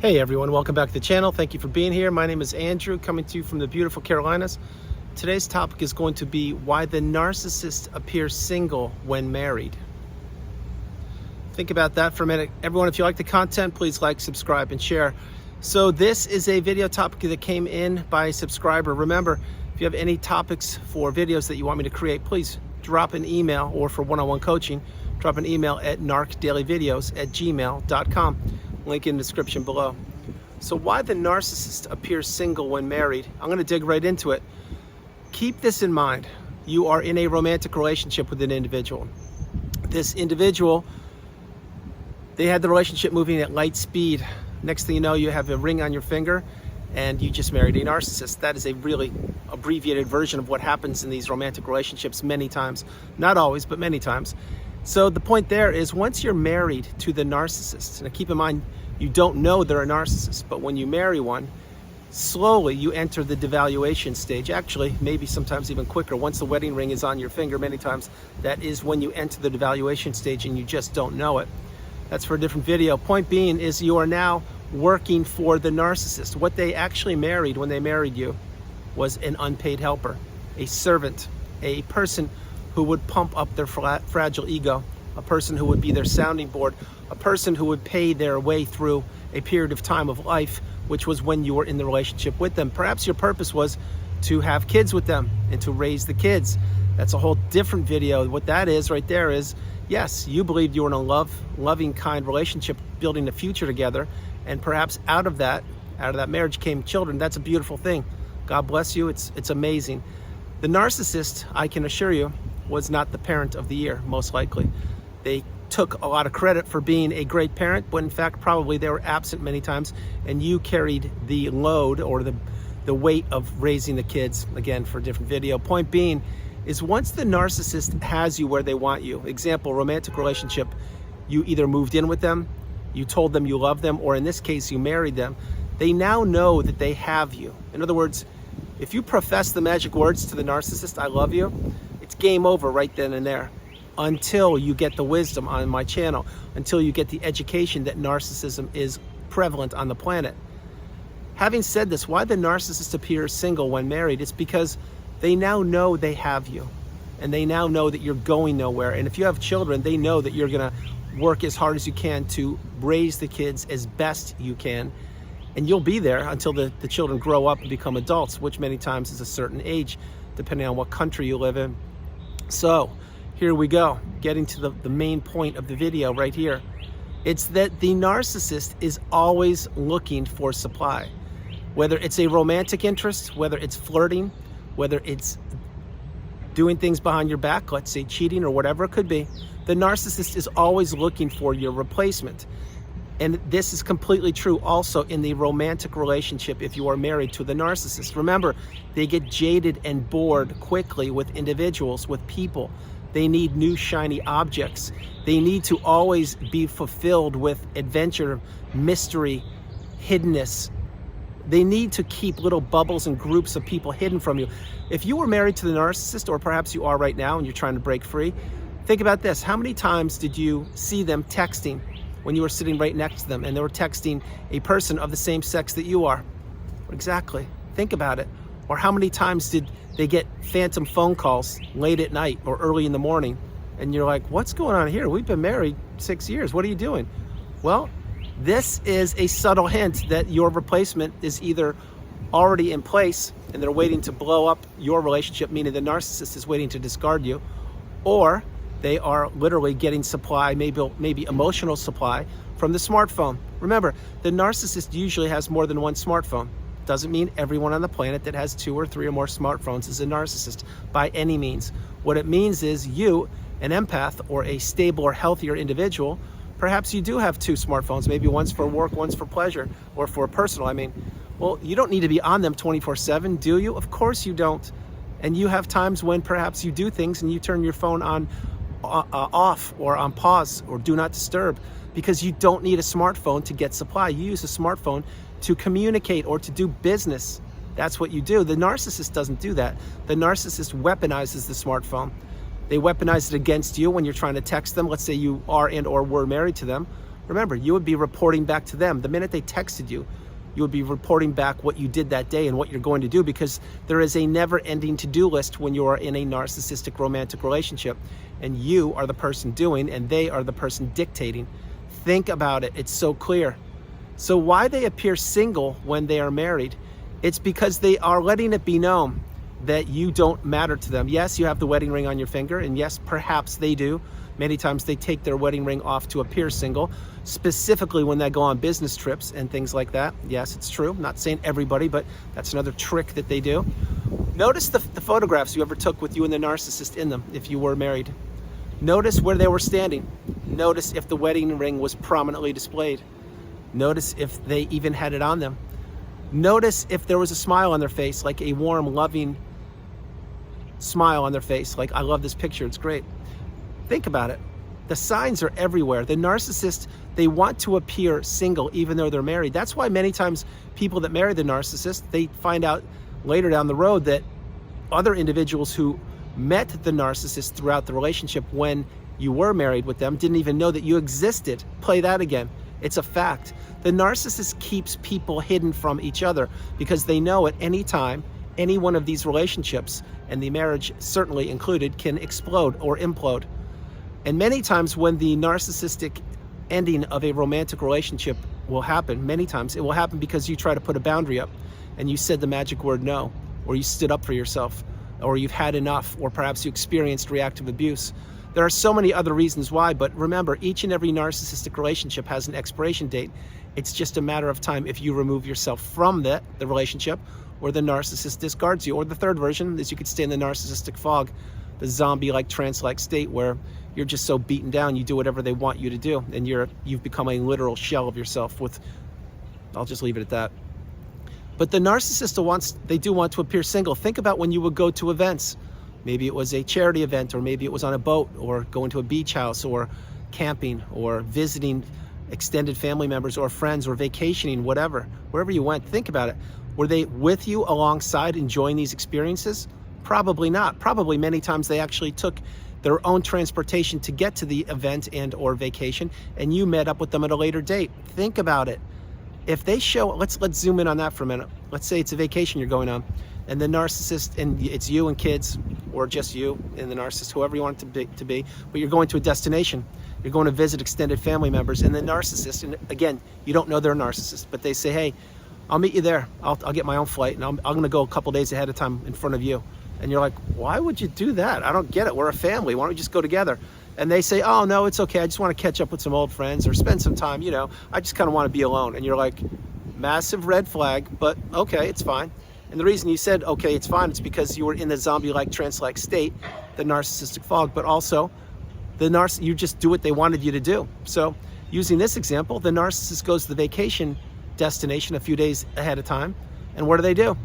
Hey everyone, welcome back to the channel. Thank you for being here. My name is Andrew, coming to you from the beautiful Carolinas. Today's topic is going to be why the narcissist appears single when married. Think about that for a minute. Everyone, if you like the content, please like, subscribe, and share. So this is a video topic that came in by a subscriber. Remember, if you have any topics for videos that you want me to create, please drop an email, or for one-on-one coaching, drop an email at narcdailyvideos@gmail.com. Link in the description below. So why the narcissist appears single when married? I'm going to dig right into it. Keep this in mind. You are in a romantic relationship with an individual. This individual, they had the relationship moving at light speed. Next thing you know, you have a ring on your finger and you just married a narcissist. That is a really abbreviated version of what happens in these romantic relationships many times. Not always, but many times. So the point there is, once you're married to the narcissist, now keep in mind, you don't know they're a narcissist, but when you marry one, slowly you enter the devaluation stage. Actually, maybe sometimes even quicker. Once the wedding ring is on your finger, many times that is when you enter the devaluation stage and you just don't know it. That's for a different video. Point being is, you are now working for the narcissist. What they actually married when they married you was an unpaid helper, a servant, a person who would pump up their fragile ego, a person who would be their sounding board, a person who would pay their way through a period of time of life, which was when you were in the relationship with them. Perhaps your purpose was to have kids with them and to raise the kids. That's a whole different video. What that is right there is, yes, you believed you were in a loving, kind relationship, building a future together, and perhaps out of that marriage came children. That's a beautiful thing. God bless you. It's amazing. The narcissist, I can assure you, was not the parent of the year, most likely. They took a lot of credit for being a great parent, but in fact, probably they were absent many times, and you carried the load or the weight of raising the kids. Again, for a different video. Point being is, once the narcissist has you where they want you, example, romantic relationship, you either moved in with them, you told them you love them, or in this case, you married them, they now know that they have you. In other words, if you profess the magic words to the narcissist, I love you, it's game over right then and there, until you get the wisdom on my channel, until you get the education that narcissism is prevalent on the planet. Having said this, why the narcissist appears single when married? It's because they now know they have you, and they now know that you're going nowhere. And if you have children, they know that you're gonna work as hard as you can to raise the kids as best you can, and you'll be there until the children grow up and become adults, which many times is a certain age, depending on what country you live in. So here we go, getting to the main point of the video right here. It's that the narcissist is always looking for supply. Whether it's a romantic interest, whether it's flirting, whether it's doing things behind your back, let's say cheating or whatever it could be, the narcissist is always looking for your replacement. And this is completely true also in the romantic relationship if you are married to the narcissist. Remember, they get jaded and bored quickly with individuals, with people. They need new shiny objects. They need to always be fulfilled with adventure, mystery, hiddenness. They need to keep little bubbles and groups of people hidden from you. If you were married to the narcissist, or perhaps you are right now and you're trying to break free, think about this. How many times did you see them texting when you were sitting right next to them and they were texting a person of the same sex that you are? Exactly. Think about it. Or how many times did they get phantom phone calls late at night or early in the morning, and you're like, what's going on here? We've been married 6 years. What are you doing? Well, this is a subtle hint that your replacement is either already in place and they're waiting to blow up your relationship, meaning the narcissist is waiting to discard you, or they are literally getting supply, maybe emotional supply, from the smartphone. Remember, the narcissist usually has more than one smartphone. Doesn't mean everyone on the planet that has 2 or 3 or more smartphones is a narcissist by any means. What it means is, you, an empath or a stable or healthier individual, perhaps you do have 2 smartphones, maybe one's for work, one's for pleasure, or for personal. Well, you don't need to be on them 24/7, do you? Of course you don't. And you have times when perhaps you do things and you turn your phone on off or on pause or do not disturb, because you don't need a smartphone to get supply. You use a smartphone to communicate or to do business. That's what you do. The narcissist doesn't do that. The narcissist weaponizes the smartphone. They weaponize it against you when you're trying to text them. Let's say you are and or were married to them, remember, you would be reporting back to them. The minute they texted you, you would be reporting back what you did that day and what you're going to do, because there is a never-ending to-do list when you are in a narcissistic romantic relationship, and you are the person doing and they are the person dictating. Think about it. It's so clear. So why they appear single when they are married, it's because they are letting it be known that you don't matter to them. Yes, you have the wedding ring on your finger, and yes, perhaps they do. Many times they take their wedding ring off to appear single, specifically when they go on business trips and things like that. Yes, it's true. I'm not saying everybody, but that's another trick that they do. Notice the photographs you ever took with you and the narcissist in them if you were married. Notice where they were standing. Notice if the wedding ring was prominently displayed. Notice if they even had it on them. Notice if there was a smile on their face, like a warm, loving smile on their face, like, I love this picture, it's great. Think about it. The signs are everywhere. The narcissist, they want to appear single even though they're married. That's why many times people that marry the narcissist, they find out later down the road that other individuals who met the narcissist throughout the relationship when you were married with them didn't even know that you existed. Play that again. It's a fact. The narcissist keeps people hidden from each other because they know at any time, any one of these relationships, and the marriage certainly included, can explode or implode. And many times when the narcissistic ending of a romantic relationship will happen, many times it will happen because you try to put a boundary up and you said the magic word no, or you stood up for yourself, or you've had enough, or perhaps you experienced reactive abuse. There are so many other reasons why, but remember, each and every narcissistic relationship has an expiration date. It's just a matter of time if you remove yourself from the relationship, or the narcissist discards you. Or the third version is you could stay in the narcissistic fog, the zombie-like, trance-like state where you're just so beaten down, you do whatever they want you to do, and you've become a literal shell of yourself with, I'll just leave it at that. But the narcissist they do want to appear single. Think about when you would go to events. Maybe it was a charity event, or maybe it was on a boat, or going to a beach house, or camping, or visiting extended family members or friends, or vacationing, whatever. Wherever you went, think about it. Were they with you alongside enjoying these experiences? Probably not. Probably many times they actually took their own transportation to get to the event and or vacation, and you met up with them at a later date. Think about it. If they show, let's zoom in on that for a minute. Let's say it's a vacation you're going on, and the narcissist, and it's you and kids, or just you and the narcissist, whoever you want it to be, but you're going to a destination. You're going to visit extended family members, and the narcissist, and again, you don't know they're a narcissist, but they say, hey, I'll meet you there. I'll get my own flight, and I'm going to go a couple days ahead of time in front of you. And you're like, why would you do that? I don't get it. We're a family. Why don't we just go together? And they say, oh, no, it's okay. I just want to catch up with some old friends or spend some time, I just kind of want to be alone. And you're like, massive red flag, but okay, it's fine. And the reason you said, okay, it's fine, it's because you were in the zombie-like, trance-like state, the narcissistic fog, but also you just do what they wanted you to do. So using this example, the narcissist goes to the vacation destination a few days ahead of time. And what do?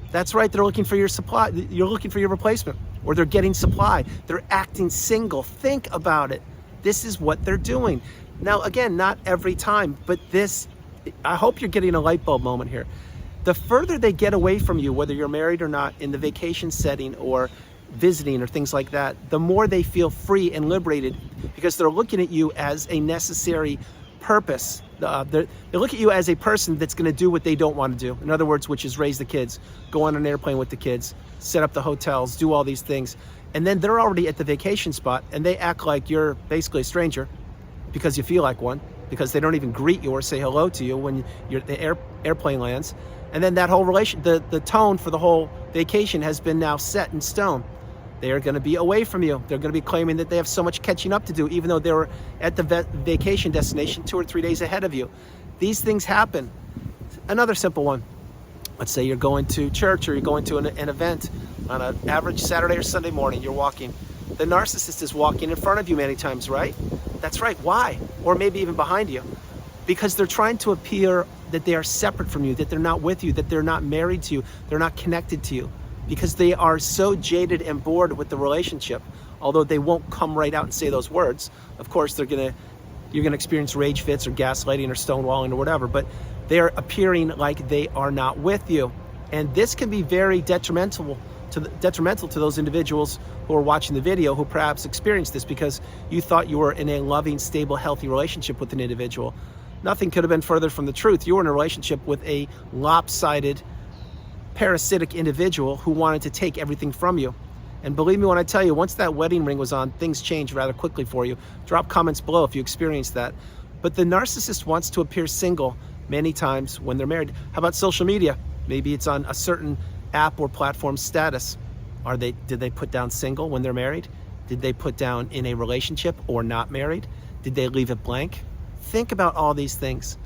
That's right, they're looking for your supply. You're looking for your replacement, or they're getting supply. They're acting single. Think about it. This is what they're doing. Now, again, not every time, but I hope you're getting a light bulb moment here. The further they get away from you, whether you're married or not, in the vacation setting or visiting or things like that, the more they feel free and liberated, because they're looking at you as a necessary purpose. They look at you as a person that's going to do what they don't want to do. In other words, which is raise the kids, go on an airplane with the kids, set up the hotels, do all these things. And then they're already at the vacation spot, and they act like you're basically a stranger because you feel like one, because they don't even greet you or say hello to you when the airplane lands. And then that whole the tone for the whole vacation has been now set in stone. They are going to be away from you. They're going to be claiming that they have so much catching up to do, even though they were at the vacation destination 2 or 3 days ahead of you. These things happen. Another simple one. Let's say you're going to church, or you're going to an event on an average Saturday or Sunday morning. You're walking. The narcissist is walking in front of you many times, right? That's right. Why? Or maybe even behind you. Because they're trying to appear that they are separate from you, that they're not with you, that they're not married to you, they're not connected to you. Because they are so jaded and bored with the relationship, although they won't come right out and say those words. Of course, you're gonna experience rage fits or gaslighting or stonewalling or whatever, but they're appearing like they are not with you. And this can be very detrimental detrimental to those individuals who are watching the video who perhaps experienced this because you thought you were in a loving, stable, healthy relationship with an individual. Nothing could have been further from the truth. You were in a relationship with a lopsided, parasitic individual who wanted to take everything from you. And believe me when I tell you, once that wedding ring was on, things changed rather quickly for you. Drop comments below if you experienced that. But the narcissist wants to appear single many times when they're married. How about social media? Maybe it's on a certain app or platform status. Did they put down single when they're married? Did they put down in a relationship or not married? Did they leave it blank? Think about all these things.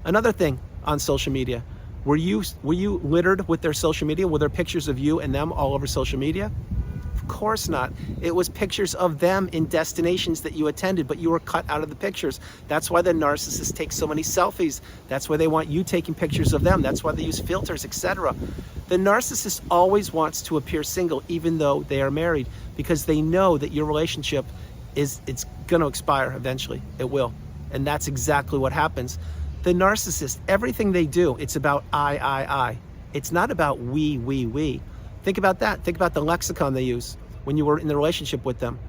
Another thing on social media, were you littered with their social media? Were there pictures of you and them all over social media? Of course not. It was pictures of them in destinations that you attended, but you were cut out of the pictures. That's why the narcissists take so many selfies. That's why they want you taking pictures of them. That's why they use filters, etc. The narcissist always wants to appear single, even though they are married, because they know that your relationship it's going to expire eventually. It will. And that's exactly what happens. The narcissist, everything they do, it's about I. It's not about we. Think about that. Think about the lexicon they use when you were in the relationship with them.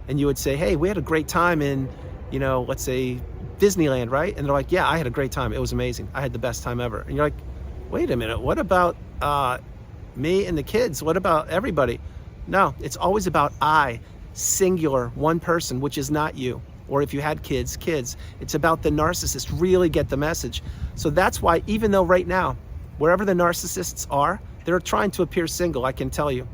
And you would say, hey, we had a great time in, let's say Disneyland, right? And they're like, yeah, I had a great time. It was amazing. I had the best time ever. And you're like, wait a minute, what about me and the kids? What about everybody? No, it's always about I, singular, one person, which is not you. Or if you had kids. It's about the narcissist. Really get the message. So that's why, even though right now, wherever the narcissists are, they're trying to appear single, I can tell you.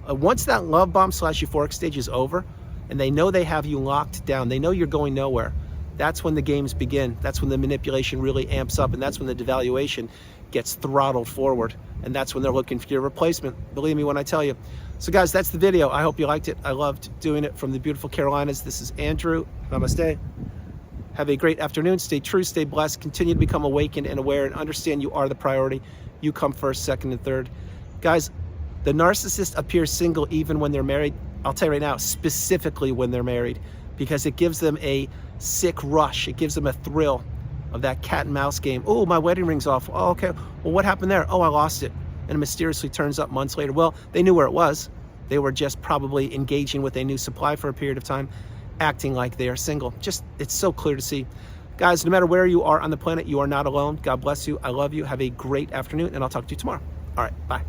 Once that love bomb / euphoric stage is over, and they know they have you locked down, they know you're going nowhere, that's when the games begin. That's when the manipulation really amps up, and that's when the devaluation gets throttled forward. And that's when they're looking for your replacement. Believe me when I tell you. So guys, that's the video. I hope you liked it. I loved doing it from the beautiful Carolinas. This is Andrew. Namaste. Have a great afternoon. Stay true, stay blessed. Continue to become awakened and aware, and understand you are the priority. You come first, second, and third. Guys, the narcissist appears single even when they're married. I'll tell you right now, specifically when they're married, because it gives them a sick rush. It gives them a thrill of that cat and mouse game. Oh, my wedding ring's off. Oh, okay. Well, what happened there? Oh, I lost it. And it mysteriously turns up months later. Well, they knew where it was. They were just probably engaging with a new supply for a period of time, acting like they are single. It's so clear to see. Guys, no matter where you are on the planet, you are not alone. God bless you. I love you. Have a great afternoon, and I'll talk to you tomorrow. All right, bye.